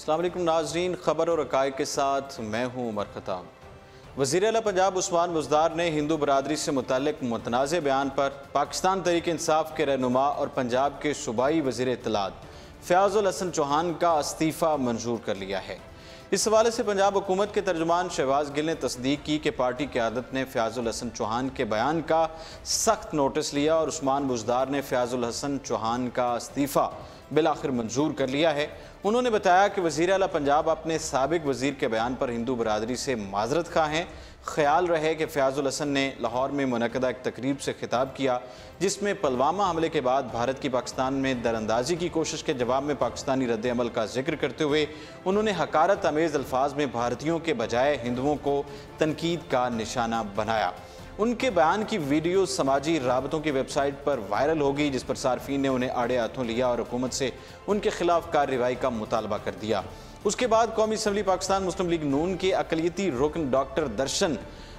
अस्सलाम वालेकुम नाज़रीन, खबर और हक़ाइक़ के साथ मैं हूँ उमर ख़त्ताब। वज़ीर आला पंजाब उस्मान बुज़दार ने हिंदू बरादरी से मुतल्लिक़ मुतनाज़ बयान पर पाकिस्तान तहरीक इंसाफ के रहनुमा और पंजाब के सूबाई वज़ीर इत्तलात फ़याज़ुल हसन चौहान का इस्तीफ़ा मंजूर कर लिया है। इस हवाले से पंजाब हुकूमत के तर्जुमान शहबाज गिल ने तस्दीक की कि पार्टी क़यादत ने फ़याज़ुल हसन चौहान के बयान का सख्त नोटिस लिया और उस्मान बुज़दार ने फ़याज़ुल हसन चौहान का इस्तीफ़ा बिलाखिर मंजूर कर लिया है। उन्होंने बताया कि वज़ीर आला पंजाब अपने साबिक़ वज़ीर के बयान पर हिंदू बरादरी से माज़रत खा हैं। ख्याल रहे कि फ़याज़ुल हसन ने लाहौर में मुनक़दा एक तकरीब से खिताब किया जिसमें पुलवामा हमले के बाद भारत की पाकिस्तान में दरअंदाजी की कोशिश के जवाब में पाकिस्तानी रद्द अमल का जिक्र करते हुए उन्होंने हकारत अमेज़ अल्फाज में भारतीयों के बजाय हिंदुओं को तनकीद का निशाना बनाया। उनके बयान की वीडियो समाजी राबतों की वेबसाइट पर वायरल होगी, जिस पर सार्फिन ने उन्हें आड़े हाथों लिया और हुकूमत से उनके खिलाफ कार्रवाई का मुतालबा कर दिया। उसके बाद कौमी असम्बली पाकिस्तान मुस्लिम लीग नून के अक़लियती रुकन डॉक्टर दर्शन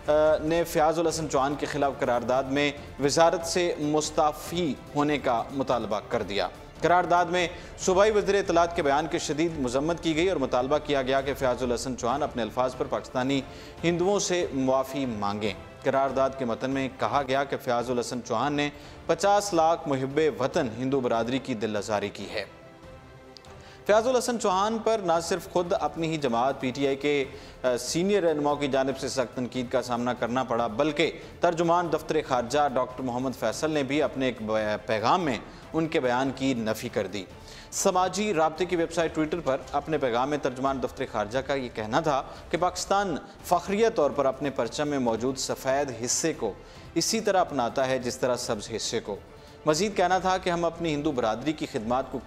ने फ़याज़ुल हसन चौहान के खिलाफ करारदाद में वजारत से मुस्ताफ़ी होने का मुतालबा कर दिया। करारदाद में सूबाई वज़ीर इत्तलात के बयान की शदीद मज़म्मत की गई और मुतालबा किया गया कि फ़याज़ुल हसन चौहान अपने अल्फाज पर पाकिस्तानी हिंदुओं से मुआफ़ी मांगें। करारदाद के मतन में कहा गया कि फ़याज़ुल हसन चौहान ने 50 लाख मुहिब्बे वतन हिंदू बरादरी की दिल आज़ारी की है। फ़याज़ुल हसन चौहान पर न सिर्फ खुद अपनी ही जमात PTI के सीनियर रहनुमाओं की जानिब से सख्त तनकीद का सामना करना पड़ा, बल्कि तर्जुमान दफ्तर खारजा डॉक्टर मोहम्मद फैसल ने भी अपने एक पैगाम में उनके बयान की नफ़ी कर दी। समाजी राब्ते की वेबसाइट ट्विटर पर अपने पैगाम में तर्जुमान दफ्तर खारजा का ये कहना था कि पाकिस्तान फ़ख्रिया तौर पर अपने परचम में मौजूद सफ़ेद हिस्से को इसी तरह अपनाता है जिस तरह सब्ज़ हिस्से को। मज़ीद कहना था कि हम अपनी हिंदू बरादरी की खिदमात को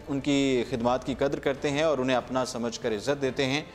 उनकी खिदमात की कदर करते हैं और उन्हें अपना समझ कर इज़्ज़त देते हैं।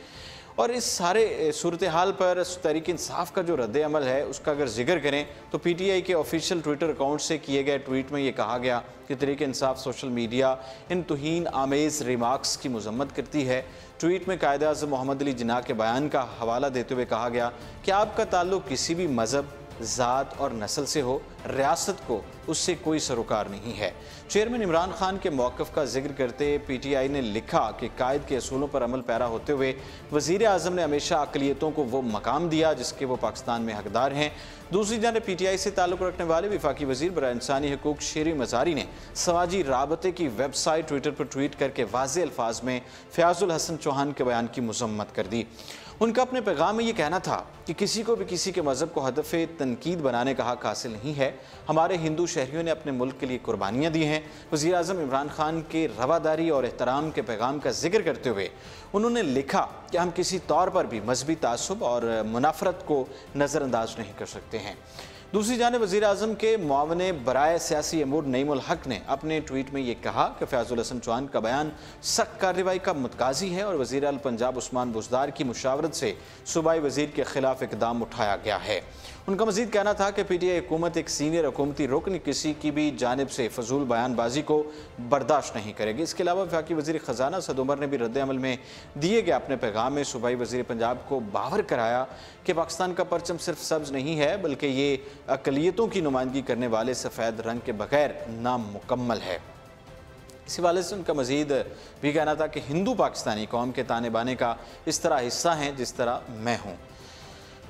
और इस सारे सूरत हाल पर तहरीक इंसाफ का जो रद्द अमल है उसका अगर जिक्र करें तो PTI के ऑफिशियल ट्विटर अकाउंट से किए गए ट्वीट में ये कहा गया कि तहरीक इंसाफ सोशल मीडिया इन तौहीन आमेज़ रिमार्क्स की मज़म्मत करती है। ट्वीट में कायद आज़म मोहम्मद अली जिन्ना के बयान का हवाला देते हुए कहा गया कि आपका ताल्लुक़ किसी भी मज़हब, ज़ात और नस्ल से हो, रियासत को उससे कोई सरोकार नहीं है। चेयरमैन इमरान खान के मौक़िफ़ का जिक्र करते PTI ने लिखा कि कायद के असूलों पर अमल पैरा होते हुए वज़ीर आज़म ने हमेशा अक़लियतों को वो मकाम दिया जिसके वो पाकिस्तान में हकदार हैं। दूसरी जानब PTI से ताल्लुक़ रखने वाले वफाकी वज़ीर बराए इंसानी हकूक़ शेरी मज़ारी ने समाजी राबते की वेबसाइट ट्विटर पर ट्वीट करके वाज़े अल्फाज में फ़याज़ुल हसन चौहान के बयान की मज़म्मत कर दी। उनका अपने पैगाम में ये कहना था कि किसी को भी किसी के मज़हब को हदफ़ तनकीद बनाने का हक़ हासिल नहीं है। हमारे हिंदू शहरियों ने अपने मुल्क के लिए कुर्बानियाँ दी हैं। वज़ीर आज़म इमरान खान के रवादारी और एहतराम के पैगाम का जिक्र करते हुए उन्होंने लिखा कि हम किसी तौर पर भी मजहबी तासुब और मुनाफरत को नज़रअंदाज नहीं कर सकते हैं। दूसरी जानिब वज़ीर आज़म के मुआवने बराए सियासी अमूर नईमुल हक ने अपने ट्वीट में ये कहा कि फ़याज़ुल हसन चौहान का बयान सख्त कार्रवाई का मुतकाज़ी है और वज़ीर आला पंजाब उस्मान बुज़दार की मुशावरत से सूबाई वज़ीर के खिलाफ इक़दाम उठाया गया है। उनका मज़ीद कहना था कि PTI हुकूमत एक सीनियर हुकूमती रुकन किसी की भी जानिब से फजूल बयानबाजी को बर्दाश्त नहीं करेगी। इसके अलावा वफाकी वज़ीर ख़जाना सद उमर ने भी रद्द अमल में दिए गए अपने पैगाम में सूबाई वज़ीर पंजाब को बावर कराया कि पाकिस्तान का परचम सिर्फ सब्ज़ नहीं है बल्कि ये अक़लियतों की नुमाइंदगी करने वाले सफ़ेद रंग के बगैर नामुकम्मल है। इस हवाले से उनका मज़ीद भी कहना था कि हिंदू पाकिस्तानी कौम के ताने बाने का इस तरह हिस्सा हैं जिस तरह मैं हूँ।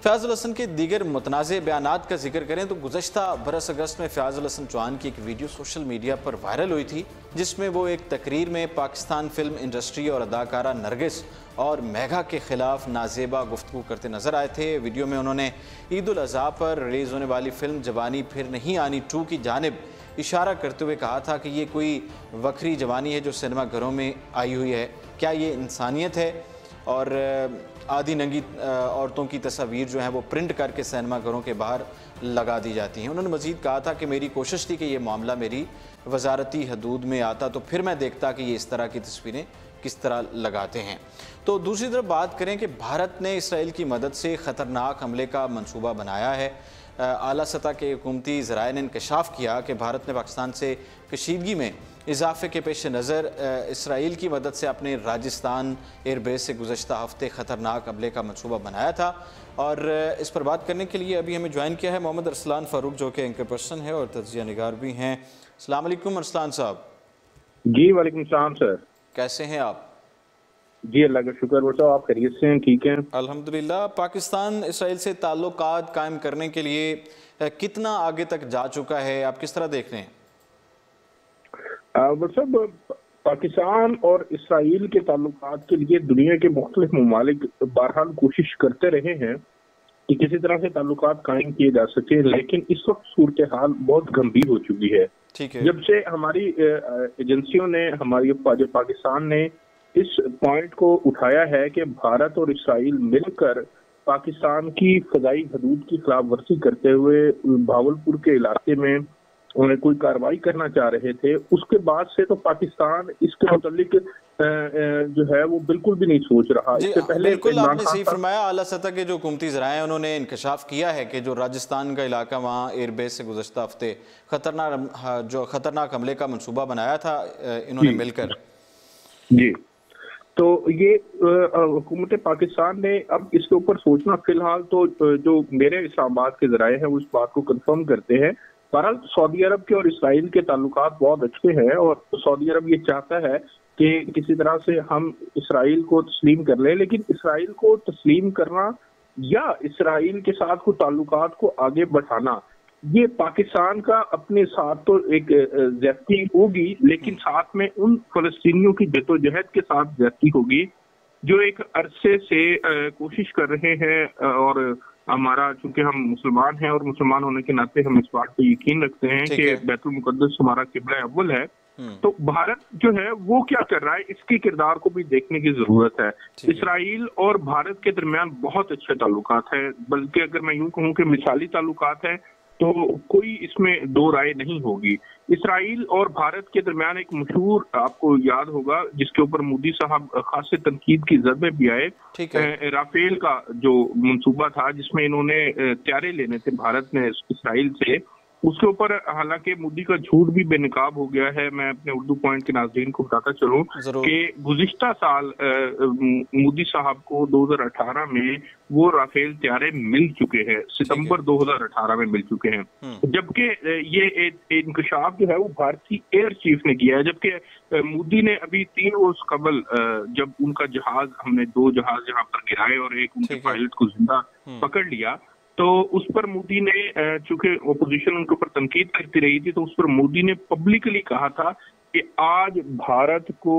फ़याज़ुल हसन के दीगर मुतनाज़ बयानात का जिक्र करें तो गुज़श्ता बरस अगस्त में फ़याज़ुल हसन चौहान की एक वीडियो सोशल मीडिया पर वायरल हुई थी जिसमें वो एक तकरीर में पाकिस्तान फ़िल्म इंडस्ट्री और अदाकारा नरगिस और मेघा के ख़िलाफ़ नाज़ेबा गुफ्तगू करते नज़र आए थे। वीडियो में उन्होंने ईद उल अज़हा पर रिलीज़ होने वाली फ़िल्म जवानी फिर नहीं आनी 2 की जानिब इशारा करते हुए कहा था कि ये कोई वक्री जवानी है जो सिनेमा घरों में आई हुई है। क्या ये इंसानियत है? और आधी नंगी औरतों की तस्वीर जो है वो प्रिंट करके सिनेमा घरों के बाहर लगा दी जाती हैं। उन्होंने मज़ीद कहा था कि मेरी कोशिश थी कि ये मामला मेरी वजारती हदूद में आता तो फिर मैं देखता कि ये इस तरह की तस्वीरें किस तरह लगाते हैं। तो दूसरी तरफ बात करें कि भारत ने इसराइल की मदद से ख़तरनाक हमले का मंसूबा बनाया है। आला सतह के हुकूमती ज़राए ने इंकशाफ किया कि भारत ने पाकिस्तान से कशीदगी में इजाफे के पेश नज़र इसराइल की मदद से अपने राजस्थान एयरबेस से गुज़श्ता हफ्ते ख़तरनाक हमले का मनसूबा बनाया था। और इस पर बात करने के लिए अभी हमें ज्वाइन किया है मोहम्मद अरसलान फ़ारूक जो कि एंकर पर्सन है और तज्ज़िया निगार भी हैं। अस्सलाम वालेकुम अरसलान साहब। जी वालेकुम सलाम सर, कैसे हैं आप? जी अल्लाह का शुक्र। बताओ आप खैरियत से हैं? ठीक हैं? अल्हम्दुलिल्लाह। पाकिस्तान इसराइल से ताल्लुकात कायम करने के लिए कितना आगे तक जा चुका है, आप किस तरह देख रहे हैं? मतलब पाकिस्तान और इसराइल के ताल्लुकात के लिए दुनिया के मुख्तलिफ ममालिक बहरहाल कोशिश करते रहे हैं कि किसी तरह से ताल्लुकात कायम किए जा सके, लेकिन इस वक्त सूरत हाल बहुत गंभीर हो चुकी है। ठीक है। जब से हमारी एजेंसियों ने, हमारी पाकिस्तान ने इस पॉइंट को उठाया है कि भारत और इसराइल मिलकर पाकिस्तान की फदाई हदूद की खिलाफ वर्जी करते हुए भावलपुर के इलाके में उन्हें कोई कार्रवाई करना चाह रहे थे, उसके बाद से तो पाकिस्तान इसके मुतालिक जो है वो बिल्कुल भी नहीं सोच रहा। जी इससे पहले बिल्कुल, इमरान आपने खान सही साहब। फरमाया। आला सतह के जो हुकूमती ज़राए हैं उन्होंने इंकशाफ किया है कि जो राजस्थान का इलाका, वहाँ एयरबेस से गुज़श्ता हफ्ते खतरनाक हमले का मनसूबा बनाया था इन्होंने जी मिलकर। जी। तो ये हुकूमत पाकिस्तान ने अब इसके ऊपर सोचना, फिलहाल तो जो मेरे इस्लामाबाद के जराए हैं वो इस बात को कंफर्म करते हैं। बहरहाल सऊदी अरब के और इसराइल के ताल्लुकात बहुत अच्छे हैं और सऊदी अरब ये चाहता है कि किसी तरह से हम इसराइल को तस्लीम कर लें, लेकिन इसराइल को तस्लीम करना या इसराइल के साथ को ताल्लुकात को आगे बढ़ाना, ये पाकिस्तान का अपने साथ तो एक ज्यादती होगी, लेकिन साथ में उन फलस्तीनियों की जद्दोजहद के साथ ज्यादती होगी जो एक अरसे से कोशिश कर रहे हैं। और हमारा, चूंकि हम मुसलमान हैं और मुसलमान होने के नाते हम इस बात पर यकीन रखते हैं ठीक कि है। बैतुल मुकद्दस हमारा किबला अव्वल है। तो भारत जो है वो क्या कर रहा है, इसके किरदार को भी देखने की जरूरत है। इसराइल और भारत के दरमियान बहुत अच्छे ताल्लुकात हैं, बल्कि अगर मैं यूं कहूं कि मिसाली ताल्लुकात हैं, तो कोई इसमें दो राय नहीं होगी। इसराइल और भारत के दरमियान एक मशहूर, आपको याद होगा, जिसके ऊपर मोदी साहब खासे तनकीद की जद में भी आए, ठीक है। राफेल का जो मंसूबा था जिसमें इन्होंने त्यारे लेने थे भारत ने इसराइल से, उसके ऊपर हालांकि मोदी का झूठ भी बेनकाब हो गया है। मैं अपने उर्दू पॉइंट के नाज़रीन को बताता चलूं कि गुज़िश्ता साल मोदी साहब को 2018 में वो राफेल त्यारे मिल चुके हैं, सितंबर 2018 में मिल चुके हैं। जबकि ये इंकशाफ जो है वो भारतीय एयर चीफ ने किया है, जबकि मोदी ने अभी 3 रोज कबल जब उनका जहाज, हमने 2 जहाज यहाँ पर गिराए और एक उनके पायलट को जिंदा पकड़ लिया, तो उस पर मोदी ने, चूंकि ओपोजिशन उनके ऊपर तनकीद करती रही थी, तो उस पर मोदी ने पब्लिकली कहा था कि आज भारत को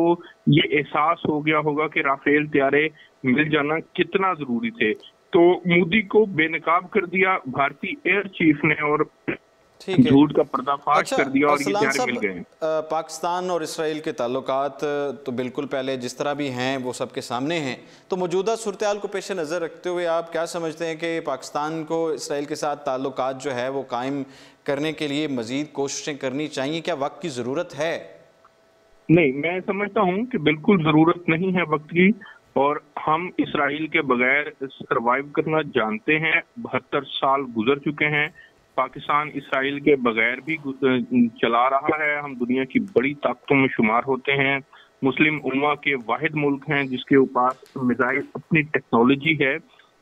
ये एहसास हो गया होगा कि राफेल त्यारे मिल जाना कितना जरूरी थे। तो मोदी को बेनकाब कर दिया भारतीय एयर चीफ ने और झूठ का पर्दाफाश कर दिया और ये त्यारे मिल गए। पाकिस्तान और इसराइल के ताल्लुकात तो बिल्कुल पहले जिस तरह भी हैं वो सबके सामने हैं, तो मौजूदा सूरत हाल को पेश नज़र रखते हुए आप क्या समझते हैं कि पाकिस्तान को इसराइल के साथ ताल्लुकात जो है वो कायम करने के लिए मजीद कोशिशें करनी चाहिए? क्या वक्त की ज़रूरत है? नहीं, मैं समझता हूँ कि बिल्कुल ज़रूरत नहीं है वक्त की, और हम इसराइल के बगैर सर्वाइव करना जानते हैं। 72 साल गुजर चुके हैं, पाकिस्तान इसराइल के बगैर भी चला रहा है। हम दुनिया की बड़ी ताकतों में शुमार होते हैं, मुस्लिम उम्मा के वाहिद मुल्क हैं जिसके पास मिसाइल अपनी टेक्नोलॉजी है।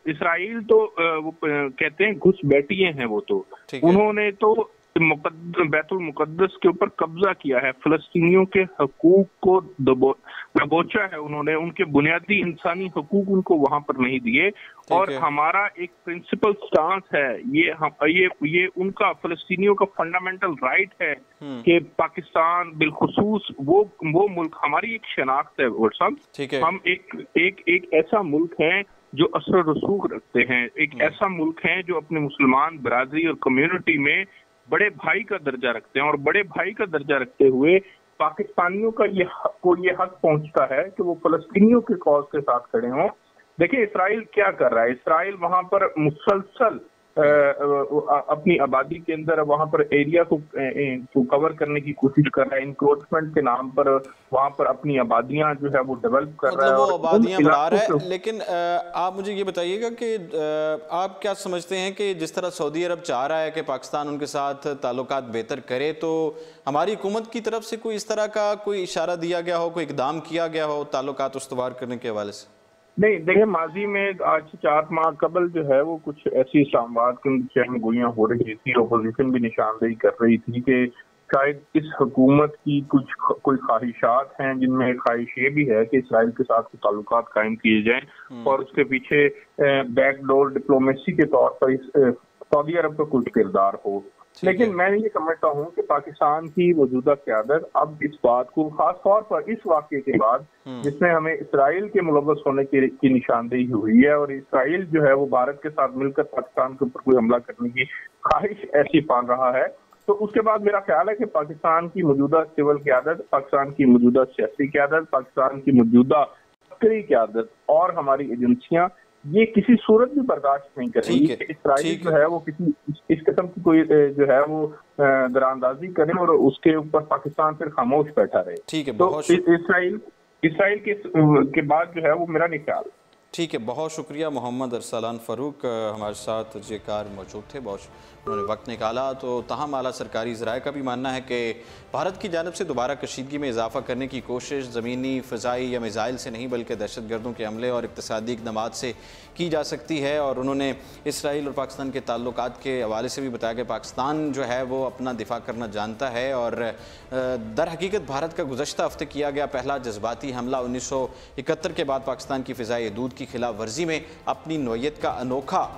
इसराइल तो वो कहते हैं घुस बैठिए हैं, वो तो उन्होंने तो बैतुल मुकद्दस के ऊपर कब्जा किया है, फलस्तीनियों के हकूक को दबोचा है उन्होंने, उनके बुनियादी इंसानी हकूक उनको वहां पर नहीं दिए। और हमारा एक प्रिंसिपल स्टांस है, ये उनका, फलस्तीनियों का फंडामेंटल राइट है कि पाकिस्तान बिलखुसूस वो मुल्क, हमारी एक शनाख्त है और सब, हम एक ऐसा मुल्क है जो असर रसूख रखते हैं, एक ऐसा मुल्क है जो अपने मुसलमान बरादरी और कम्युनिटी में बड़े भाई का दर्जा रखते हैं, और बड़े भाई का दर्जा रखते हुए पाकिस्तानियों का ये हक पहुंचता है कि वो फलस्तीनियों के कॉज के साथ खड़े हों। देखिए इसराइल क्या कर रहा है, इसराइल वहां पर मुसलसल अपनी आबादी के अंदर वहां पर एरिया को कवर करने की कोशिश कर रहा है, इंक्रोचमेंट के नाम पर वहां पर अपनी आबादियां जो है वो डेवलप कर रहा है, वो आबादियां बढ़ा रहा है। लेकिन आप मुझे ये बताइएगा कि आप क्या समझते हैं कि जिस तरह सऊदी अरब चाह रहा है कि पाकिस्तान उनके साथ ताल्लुकात बेहतर करे, तो हमारी हुकूमत की तरफ से कोई इस तरह का कोई इशारा दिया गया हो, कोई इकदाम किया गया हो ताल्लुकात उस्तवार करने के हवाले से? नहीं, देखिए माजी में आज से 4 माह कबल जो है वो कुछ ऐसी इस्लामाबाद के शहर में गोलियां हो रही थी, अपोजिशन भी निशानदेही कर रही थी कि शायद इस हुकूमत की कोई ख्वाहिशात हैं, जिनमें एक ख्वाहिश ये भी है कि इसराइल के साथ ताल्लुकात कायम किए जाएं और उसके पीछे बैकडोर डिप्लोमेसी के तौर पर इस सऊदी अरब का कुछ किरदार हो। लेकिन मैं ये समझता हूँ कि पाकिस्तान की मौजूदा क़यादत अब इस बात को, खास तौर पर इस वाक़े के बाद जिसमें हमें इसराइल के मुलव्वस होने की निशानदेही हुई है और इसराइल जो है वो भारत के साथ मिलकर पाकिस्तान के ऊपर कोई हमला करने की ख्वाहिश ऐसी पान रहा है, तो उसके बाद मेरा ख्याल है कि पाकिस्तान की मौजूदा सिविल क़यादत, पाकिस्तान की मौजूदा सियासी क़यादत, पाकिस्तान की मौजूदा अस्करी क़यादत और हमारी एजेंसियां ये किसी सूरत भी बर्दाश्त नहीं करेंगी कि इसराइल जो है वो किसी इस किस्म की कोई जो है वो दरानंदाजी करे और उसके ऊपर पाकिस्तान फिर खामोश बैठा रहे। ठीक है, तो इसराइल के बाद जो है वो मेरा नहीं ख्याल। ठीक है, बहुत शुक्रिया। मोहम्मद अरसलान फ़ारूक हमारे साथ जेकार मौजूद थे, बहुत उन्होंने वक्त निकाला। तो ताहम आला सरकारी ज़राए का भी मानना है कि भारत की जानिब से दोबारा कशीदगी में इजाफा करने की कोशिश ज़मीनी, फ़िज़ाई या मिज़ाइल से नहीं बल्कि दहशत गर्दों के हमले और इक़्तिसादी इक़दामात से की जा सकती है। और उन्होंने इसराइल और पाकिस्तान के ताल्लुकात के हवाले से भी बताया कि पाकिस्तान जो है वो अपना दिफा करना जानता है और दर हकीकत भारत का गुज़श्ता हफ्ते किया गया पहला जज्बाती हमला 1971 के बाद पाकिस्तान की फ़िज़ाई हदूद की खिलाफ वर्जी में अपनी नौयत का अनोखा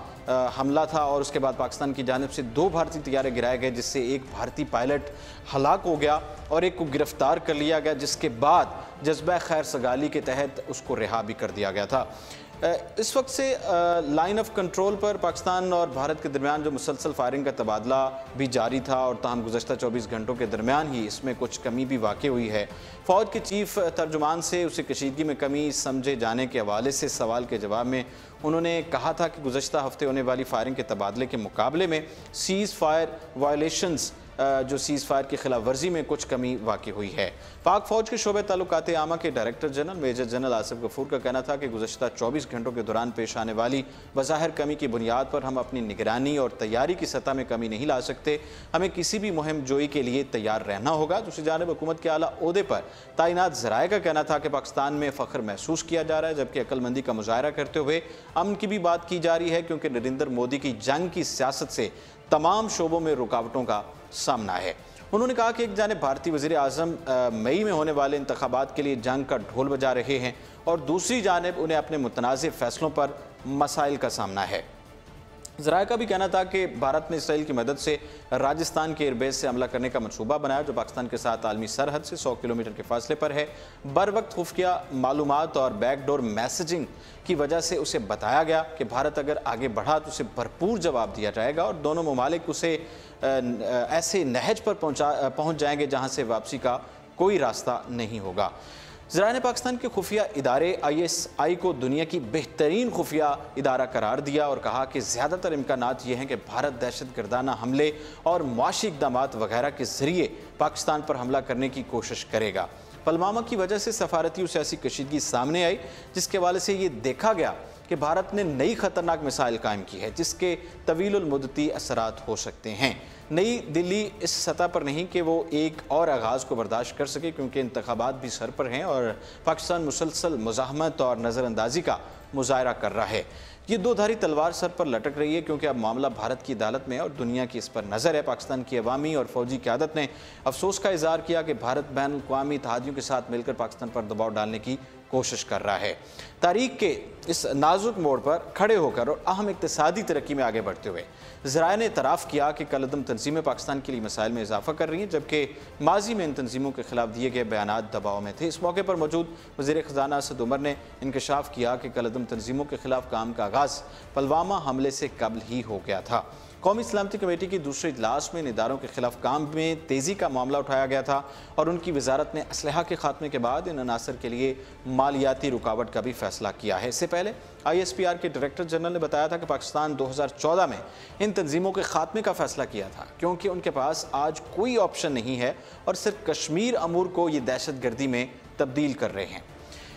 हमला था और उसके बाद पाकिस्तान की जानिब से 2 भारतीय तैयारे गिराए गए, जिससे एक भारतीय पायलट हलाक हो गया और एक को गिरफ्तार कर लिया गया, जिसके बाद जज्बा खैर सगाली के तहत उसको रिहा भी कर दिया गया था। इस वक्त से लाइन ऑफ कंट्रोल पर पाकिस्तान और भारत के दरमियान जो मुसलसल फायरिंग का तबादला भी जारी था और ताहम गुज़श्ता 24 घंटों के दरमियान ही इसमें कुछ कमी भी वाक़ई हुई है। फ़ौज के चीफ तर्जुमान से उसे कशीदगी में कमी समझे जाने के हवाले से सवाल के जवाब में उन्होंने कहा था कि गुज़श्ता हफ्ते होने वाली फायरिंग के तबादले के मुकाबले में सीज़ फायर वायलेशंस जो सीज़ फायर की खिलाफ वर्जी में कुछ कमी वाक़ई हुई है। पाक फ़ौज के शोबे ताल्लुकात आमा के director general major general Asif Ghafoor का कहना था कि गुज़श्ता 24 घंटों के दौरान पेश आने वाली बज़ाहिर कमी की बुनियाद पर हम अपनी निगरानी और तैयारी की सतह में कमी नहीं ला सकते। हमें किसी भी मुहिम जोई के लिए तैयार रहना होगा। दूसरी जानिब हुकूमत के आला ओहदे पर तैनात ज़राए का कहना था कि पाकिस्तान में फ़ख्र महसूस किया जा रहा है, जबकि अक्लमंदी का मुजाहरा करते हुए अमन की भी बात की जा रही है, क्योंकि नरेंद्र मोदी की जंग की सियासत से तमाम शोबों में रुकावटों का सामना है। उन्होंने कहा कि एक जानिब भारतीय वज़ीर आज़म मई में होने वाले इंतखाबात के लिए जंग का ढोल बजा रहे हैं और दूसरी जानिब उन्हें अपने मुतनाज़िर फैसलों पर मसाइल का सामना है। ज़राए का भी कहना था कि भारत ने इसराइल की मदद से राजस्थान के एयरबेस से हमला करने का मनसूबा बनाया, जो पाकिस्तान के साथ आलमी सरहद से 100 किलोमीटर के फासले पर है। बर वक्त खुफिया मालूमात और बैकडोर मैसेजिंग की वजह से उसे बताया गया कि भारत अगर आगे बढ़ा तो उसे भरपूर जवाब दिया जाएगा और दोनों ममालिक उसे ऐसे नहज पर पहुँच जाएंगे जहाँ से वापसी का कोई रास्ता नहीं होगा। ज़राए ने पाकिस्तान के खुफिया इदारे ISI को दुनिया की बेहतरीन खुफिया इदारा करार दिया और कहा कि ज़्यादातर इम्कानात ये हैं कि भारत दहशत गर्दाना हमले और मुआशी इक़दामात वगैरह के ज़रिए पाकिस्तान पर हमला करने की कोशिश करेगा। पुलवामा की वजह से सफारती और सियासी कशीदगी सामने आई, जिसके हवाले से ये देखा गया कि भारत ने नई ख़तरनाक मिसाइल कायम की है, जिसके तवील मुद्दती असरात हो सकते हैं। नई दिल्ली इस सतह पर नहीं कि वो एक और आगाज़ को बर्दाश्त कर सके, क्योंकि इंतखाबात भी सर पर हैं और पाकिस्तान मुसलसल मुज़ाहमत और नज़रअंदाजी का मुजाहरा कर रहा है। ये दो धारी तलवार सर पर लटक रही है, क्योंकि अब मामला भारत की अदालत में है और दुनिया की इस पर नज़र है। पाकिस्तान की अवामी और फौजी क़यादत ने अफसोस का इज़हार किया कि भारत बैन अक़वामी इत्तेहादियों के साथ मिलकर पाकिस्तान पर दबाव डालने की कोशिश कर रहा है। तारीख के इस नाजुक मोड़ पर खड़े होकर और अहम इक़्तिसादी तरक्की में आगे बढ़ते हुए ज़राए ने इतराफ़ किया कि कलअदम तंजीमें पाकिस्तान के लिए मसाइल में इजाफा कर रही हैं, जबकि माजी में इन तंजीमों के खिलाफ दिए गए बयानात दबाव में थे। इस मौके पर मौजूद वज़ीर ख़ज़ाना असद उमर ने इंकशाफ किया कि कलअदम तंजीमों के खिलाफ काम का आगाज़ पुलवामा हमले से कबल ही हो गया था। कौमी सलामती कमेटी की दूसरे इजलास में इन इदारों के खिलाफ काम में तेज़ी का मामला उठाया गया था और उनकी वजारत ने असलहा के खात्मे के बाद इन अनासर के लिए मालियाती रुकावट का भी फैसला किया है। इससे पहले ISPR के डायरेक्टर जनरल ने बताया था कि पाकिस्तान 2014 में इन तंजीमों के खात्मे का फैसला किया था, क्योंकि उनके पास आज कोई ऑप्शन नहीं है और सिर्फ कश्मीर अमूर को ये दहशत गर्दी में तब्दील कर रहे हैं।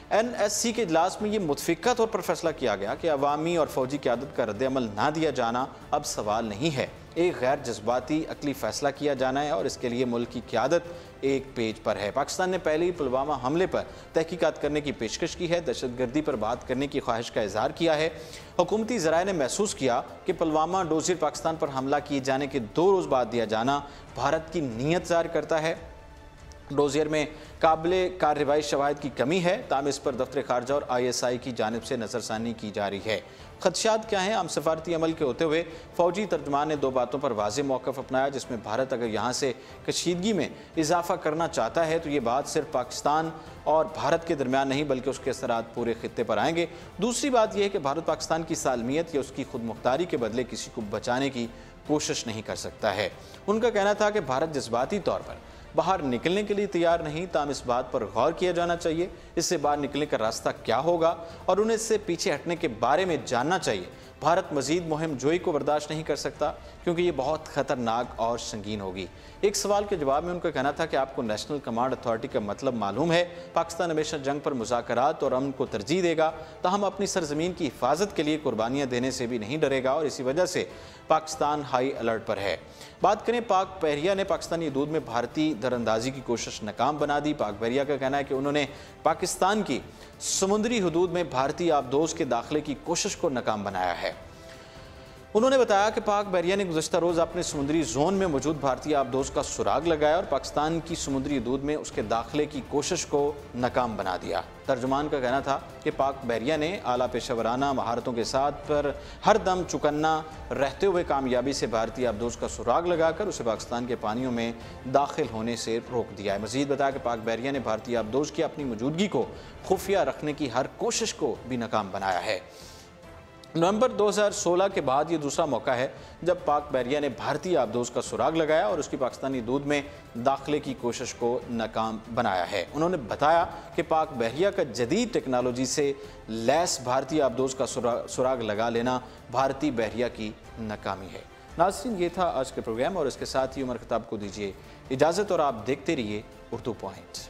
NSC के इजलास में ये मुतफिका तौर पर फैसला किया गया कि अवामी और फौजी क़यादत का रद्द-ए-अमल ना दिया जाना अब सवाल नहीं है, एक गैर जज्बाती अकली फैसला किया जाना है और इसके लिए मुल्क की क़यादत एक पेज पर है। पाकिस्तान ने पहले ही पुलवामा हमले पर तहकीकात करने की पेशकश की है, दहशतगर्दी पर बात करने की ख्वाहिश का इजहार किया है। हुकूमती ज़राए ने महसूस किया कि पुलवामा डोजियर पाकिस्तान पर हमला किए जाने के 2 रोज़ बाद दिया जाना भारत की नीयत ज़ाहिर करता है। डोजियर में काबिले कार्रवाई शवाहिद की कमी है, ताम इस पर दफ्तर खारजा और ISI की जानिब से नज़रसानी की जा रही है। खदशात क्या हैं? आम सफारती अमल के होते हुए फ़ौजी तर्जुमान ने 2 बातों पर वाज़ेह मौक़िफ़ अपनाया, जिसमें भारत अगर यहाँ से कशीदगी में इजाफा करना चाहता है तो ये बात सिर्फ पाकिस्तान और भारत के दरमियान नहीं बल्कि उसके असरात पूरे खित्ते पर आएंगे। दूसरी बात यह है कि भारत पाकिस्तान की सालमियत या उसकी खुद मुख्तारी के बदले किसी को बचाने की कोशिश नहीं कर सकता है। उनका कहना था कि भारत जज्बाती तौर पर बाहर निकलने के लिए तैयार नहीं, ताम इस बात पर गौर किया जाना चाहिए इससे बाहर निकलने का रास्ता क्या होगा और उन्हें इससे पीछे हटने के बारे में जानना चाहिए। भारत मजीद मुहिम जोई को बर्दाश्त नहीं कर सकता क्योंकि ये बहुत ख़तरनाक और संगीन होगी। एक सवाल के जवाब में उनका कहना था कि आपको नेशनल कमांड अथॉरिटी का मतलब मालूम है। पाकिस्तान हमेशा जंग पर मुज़ाकरात और अमन को तरजीह देगा, ताहम अपनी सरजमीन की हिफाजत के लिए कुर्बानियाँ देने से भी नहीं डरेगा और इसी वजह से पाकिस्तान हाई अलर्ट पर है। बात करें पाक बहरिया ने पाकिस्तानी हदूद में भारतीय दरअंदाजी की कोशिश नाकाम बना दी। पाक बहरिया का कहना है कि उन्होंने पाकिस्तान की समुद्री हदूद में भारतीय आबदोज के दाखिले की कोशिश को नाकाम बनाया है। उन्होंने बताया कि पाक बहरिया ने गुज़श्ता रोज़ अपने समुद्री जोन में मौजूद भारतीय आबदोज का सुराग लगाया और पाकिस्तान की समुद्री हदूद में उसके दाखिले की कोशिश को नाकाम बना दिया। तर्जुमान का कहना था कि पाक बहरिया ने आला पेशेवराना महारतों के साथ पर हर दम चुकन्ना रहते हुए कामयाबी से भारतीय आबदोज का सुराग लगाकर उसे पाकिस्तान के पानियों में दाखिल होने से रोक दिया है। मजीद बताया कि पाक बहरिया ने भारतीय आबदोज की अपनी मौजूदगी को खुफिया रखने की हर कोशिश को भी नाकाम बनाया है। नवंबर 2016 के बाद ये दूसरा मौका है जब पाक बहरिया ने भारतीय आबदोज का सुराग लगाया और उसकी पाकिस्तानी हदूद में दाखिले की कोशिश को नाकाम बनाया है। उन्होंने बताया कि पाक बहरिया का जदीद टेक्नोलॉजी से लैस भारतीय आबदोज का सुराग लगा लेना भारतीय बहरिया की नाकामी है। नाज़रीन, ये था आज के प्रोग्राम और इसके साथ ही उमर खताब को दीजिए इजाज़त और आप देखते रहिए उर्दू पॉइंट।